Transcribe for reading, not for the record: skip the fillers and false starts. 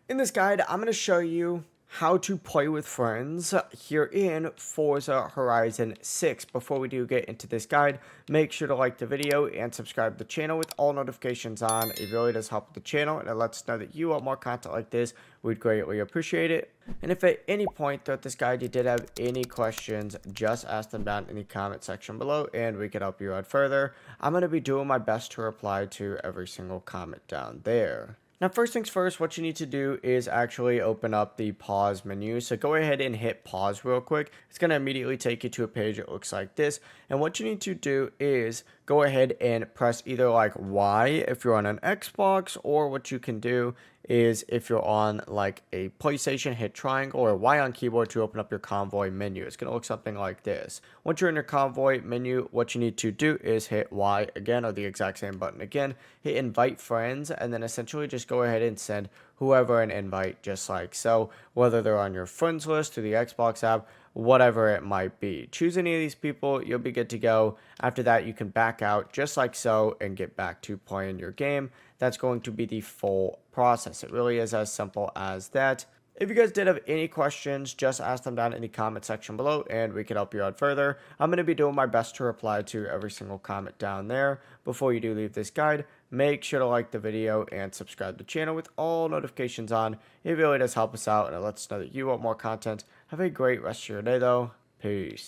In this guide, I'm going to show you how to play with friends here in Forza Horizon 6. Before we do get into this guide, make sure to like the video and subscribe to the channel with all notifications on. It really does help with the channel and it lets us know that you want more content like this. We'd greatly appreciate it. And if at any point throughout this guide you did have any questions, just ask them down in the comment section below and we can help you out further. I'm going to be doing my best to reply to every single comment down there. Now, first things first, what you need to do is actually open up the pause menu. So go ahead and hit pause real quick. It's going to immediately take you to a page that looks like this. And what you need to do is go ahead and press either like Y if you're on an Xbox, or what you can do is if you're on like a PlayStation, hit triangle or Y on keyboard to open up your Convoy menu. It's going to look something like this. Once you're in your Convoy menu, what you need to do is hit Y again, or the exact same button again, hit invite friends, and then essentially just go ahead and send whoever an invite just like so, whether they're on your friends list through the Xbox app, whatever it might be. Choose any of these people, you'll be good to go. After that, you can back out just like so and get back to playing your game. That's going to be the full process. It really is as simple as that. If you guys did have any questions, just ask them down in the comment section below and we can help you out further. I'm going to be doing my best to reply to every single comment down there. Before you do leave this guide, make sure to like the video and subscribe to the channel with all notifications on. It really does help us out and it lets us know that you want more content. Have a great rest of your day though. Peace.